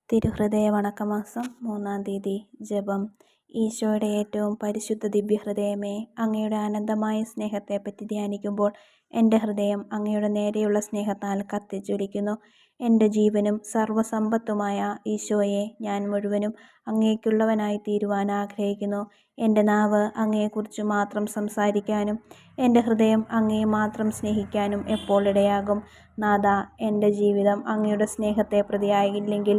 തിരുഹൃദയ വണക്കമാസം 3-ാം തീയതി. ജപം. ഈശോയുടെ ഏറ്റവും പരിശുദ്ധ ദിവ്യഹൃദയമേ, അങ്ങയുടെ അനന്തമായ സ്നേഹത്തെപ്പറ്റി ധ്യാനിക്കുമ്പോൾ എൻ്റെ ഹൃദയം അങ്ങയുടെ നേരെയുള്ള സ്നേഹത്താൽ കത്തിജ്വലിക്കുന്നു. എൻ്റെ ജീവനും സർവ്വസമ്പത്തുമായ ഈശോയെ, ഞാൻ മുഴുവനും അങ്ങേക്കുള്ളവനായി തീരുവാൻ ആഗ്രഹിക്കുന്നു. എൻ്റെ നാവ് അങ്ങയെക്കുറിച്ച് മാത്രം സംസാരിക്കാനും എൻ്റെ ഹൃദയം അങ്ങയെ മാത്രം സ്നേഹിക്കാനും എപ്പോൾ ഇടയാകും? നാഥാ, എൻ്റെ ജീവിതം അങ്ങയുടെ സ്നേഹത്തെ പ്രതിയായില്ലെങ്കിൽ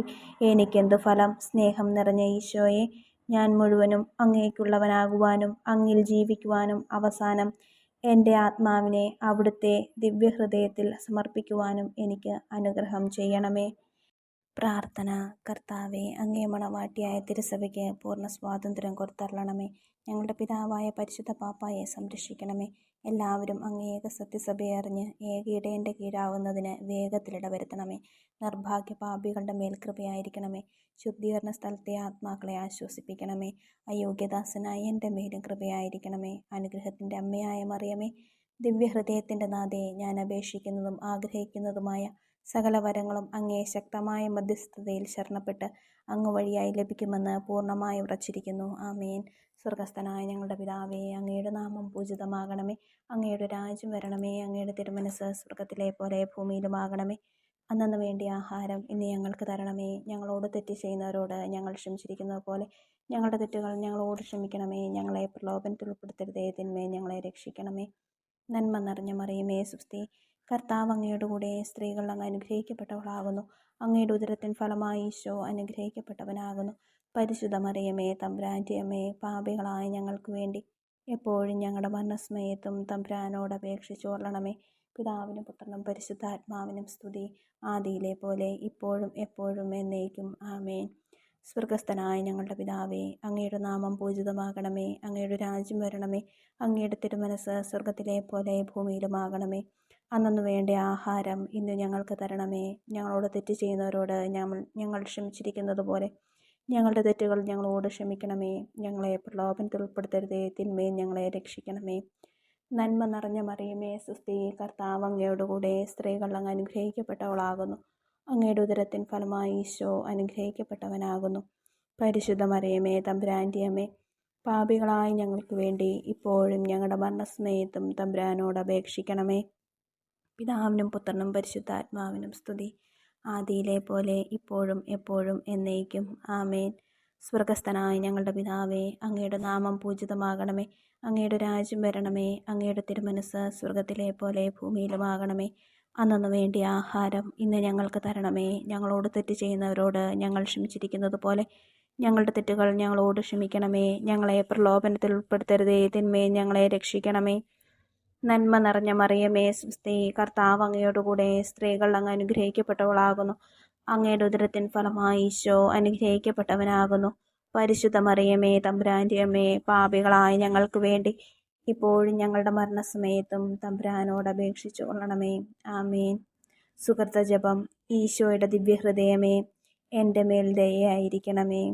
എനിക്കെന്തു ഫലം? സ്നേഹം നിറഞ്ഞ ഈശോയെ, ഞാൻ മുഴുവനും അങ്ങേക്കുള്ളവനാകുവാനും അങ്ങിൽ ജീവിക്കുവാനും അവസാനം എൻ്റെ ആത്മാവിനെ അവിടുത്തെ ദിവ്യഹൃദയത്തിൽ സമർപ്പിക്കുവാനും എനിക്ക് അനുഗ്രഹം ചെയ്യണമേ. പ്രാർത്ഥന. കർത്താവേ, അങ്ങേ മണവാട്ടിയായ തിരുസഭയ്ക്ക് പൂർണ്ണ സ്വാതന്ത്ര്യം കൊടുത്തരുളണമേ. ഞങ്ങളുടെ പിതാവായ പരിശുദ്ധ പാപ്പായെ സംരക്ഷിക്കണമേ. എല്ലാവരും അങ്ങേ ഏക സത്യസഭയെ അറിഞ്ഞ് ഏക ഇടയൻ്റെ കീഴാവുന്നതിന് വേഗത്തിലിട വരുത്തണമേ. നിർഭാഗ്യ പാപികളുടെ മേൽ കൃപയായിരിക്കണമേ. ശുദ്ധീകരണ സ്ഥലത്തെ ആത്മാക്കളെ ആശ്വസിപ്പിക്കണമേ. അയോഗ്യദാസനായ എൻ്റെ മേലും കൃപയായിരിക്കണമേ. അനുഗ്രഹത്തിൻ്റെ അമ്മയായ മറിയമേ, ദിവ്യഹൃദയത്തിൻ്റെ നാഥയെ, ഞാൻ അപേക്ഷിക്കുന്നതും ആഗ്രഹിക്കുന്നതുമായ സകല വരങ്ങളും അങ്ങേ ശക്തമായ മധ്യസ്ഥതയിൽ ശരണപ്പെട്ട് അങ്ങ് വഴിയായി ലഭിക്കുമെന്ന് പൂർണ്ണമായി ഉറച്ചിരിക്കുന്നു. ആമേൻ. സ്വർഗസ്ഥനായ ഞങ്ങളുടെ പിതാവേ, അങ്ങയുടെ നാമം പൂജിതമാകണമേ. അങ്ങയുടെ രാജ്യം വരണമേ. അങ്ങയുടെ തിരുമനസ്സ് സ്വർഗത്തിലെ പോലെ ഭൂമിയിലുമാകണമേ. അന്നന്ന് വേണ്ടിയ ആഹാരം ഇന്ന് ഞങ്ങൾക്ക് തരണമേ. ഞങ്ങളോട് തെറ്റ് ചെയ്യുന്നവരോട് ഞങ്ങൾ ക്ഷമിച്ചിരിക്കുന്നത് പോലെ ഞങ്ങളുടെ തെറ്റുകൾ ഞങ്ങളോട് ക്ഷമിക്കണമേ. ഞങ്ങളെ പ്രലോഭനത്തിൽ ഉൾപ്പെടുത്തരുതേ, തിന്മയെ ഞങ്ങളെ രക്ഷിക്കണമേ. നന്മ നിറഞ്ഞ മറിയമേ, സുസ്തി. കർത്താവ് അങ്ങയുടെ കൂടെ, സ്ത്രീകൾ അങ്ങ് അനുഗ്രഹിക്കപ്പെട്ടവളാകുന്നു. അങ്ങയുടെ ഉദരത്തിൻ ഫലമായി ഈശോ അനുഗ്രഹിക്കപ്പെട്ടവനാകുന്നു. പരിശുദ്ധ മറിയമേ, തമ്പുരാൻ്റെ അമ്മേ, പാപികളായ ഞങ്ങൾക്ക് വേണ്ടി എപ്പോഴും ഞങ്ങളുടെ മരണസമയത്തും തമ്പുരാനോട് അപേക്ഷിച്ചു കൊള്ളണമേ. പിതാവിനും പുത്രനും പരിശുദ്ധാത്മാവിനും സ്തുതി, ആദിയിലെ പോലെ ഇപ്പോഴും എപ്പോഴും എന്നേക്കും. ആമേൻ. സ്വർഗസ്ഥനായ ഞങ്ങളുടെ പിതാവേ, അങ്ങയുടെ നാമം പൂജിതമാകണമേ. അങ്ങയുടെ രാജ്യം വരണമേ. അങ്ങയുടെ തിരുമനസ്സ് സ്വർഗത്തിലെ പോലെ ഭൂമിയിലുമാകണമേ. അന്നന്ന് വേണ്ട ആഹാരം ഇന്ന് ഞങ്ങൾക്ക് തരണമേ. ഞങ്ങളോട് തെറ്റ് ചെയ്യുന്നവരോട് ഞങ്ങൾ ക്ഷമിച്ചിരിക്കുന്നത് പോലെ ഞങ്ങളുടെ തെറ്റുകൾ ഞങ്ങളോട് ക്ഷമിക്കണമേ. ഞങ്ങളെ പ്രലോഭനത്തിൽ ഉൾപ്പെടുത്തരുതേ, തിന്മയിൽ ഞങ്ങളെ രക്ഷിക്കണമേ. നന്മ നിറഞ്ഞ മറിയമേ, സുസ്തി. കർത്താവ് അങ്ങയോടുകൂടെ, സ്ത്രീകൾ അങ്ങ് അനുഗ്രഹിക്കപ്പെട്ടവളാകുന്നു. അങ്ങയുടെ ഉദരത്തിൻ ഫലമായി ഈശോ അനുഗ്രഹിക്കപ്പെട്ടവനാകുന്നു. പരിശുദ്ധ മറിയമേ, തമ്പുരാൻ്റെ അമ്മേ, പാപികളായ ഞങ്ങൾക്ക് വേണ്ടി ഇപ്പോഴും ഞങ്ങളുടെ മരണസമയത്തും തമ്പുരാനോട് അപേക്ഷിക്കണമേ. പിതാവിനും പുത്രനും പരിശുദ്ധാത്മാവിനും സ്തുതി, ആദിയിലെ പോലെ ഇപ്പോഴും എപ്പോഴും എന്നേക്കും. ആമേൻ. സ്വർഗസ്ഥനായ ഞങ്ങളുടെ പിതാവേ, അങ്ങയുടെ നാമം പൂജിതമാകണമേ. അങ്ങയുടെ രാജ്യം വരണമേ. അങ്ങയുടെ തിരുമനസ്സ് സ്വർഗത്തിലെ പോലെ ഭൂമിയിലുമാകണമേ. അന്നന്ന് വേണ്ടിയ ആഹാരം ഇന്ന് ഞങ്ങൾക്ക് തരണമേ. ഞങ്ങളോട് തെറ്റ് ചെയ്യുന്നവരോട് ഞങ്ങൾ ക്ഷമിച്ചിരിക്കുന്നത് പോലെ ഞങ്ങളുടെ തെറ്റുകൾ ഞങ്ങളോട് ക്ഷമിക്കണമേ. ഞങ്ങളെ പ്രലോഭനത്തിൽ ഉൾപ്പെടുത്തരുതേ, തിന്മയെ ഞങ്ങളെ രക്ഷിക്കണമേ. നന്മ നിറഞ്ഞ മറിയമേ, സുസ്തി. കർത്താവ് അങ്ങയോടുകൂടെ, സ്ത്രീകൾ അങ്ങ് അനുഗ്രഹിക്കപ്പെട്ടവളാകുന്നു. അങ്ങയുടെ ഉദരത്തിൻ ഫലമായി ഈശോ അനുഗ്രഹിക്കപ്പെട്ടവനാകുന്നു. പരിശുദ്ധ മറിയമേ, തമ്പുരാൻ്റെ അമ്മേ, പാപികളായ ഞങ്ങൾക്ക് വേണ്ടി ഇപ്പോഴും ഞങ്ങളുടെ മരണസമയത്തും തമ്പുരാനോട് അപേക്ഷിച്ചു കൊള്ളണമേ. ആമേൻ. സുകൃത ജപം. ഈശോയുടെ ദിവ്യഹൃദയമേ, എൻ്റെ മേൽ ദയയായിരിക്കണമേ.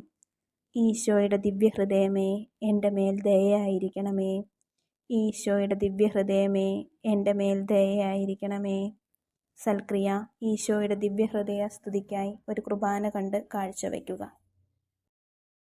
ഈശോയുടെ ദിവ്യഹൃദയമേ, എൻ്റെ മേൽ ദയയായിരിക്കണമേ. ഈശോയുടെ ദിവ്യഹൃദയമേ, എൻ്റെ മേൽ ദയയായിരിക്കണമേ. സൽക്രിയ. ഈശോയുടെ ദിവ്യഹൃദയ സ്തുതിക്കായി ഒരു കുർബാന കണ്ട് കാഴ്ചവെക്കുക.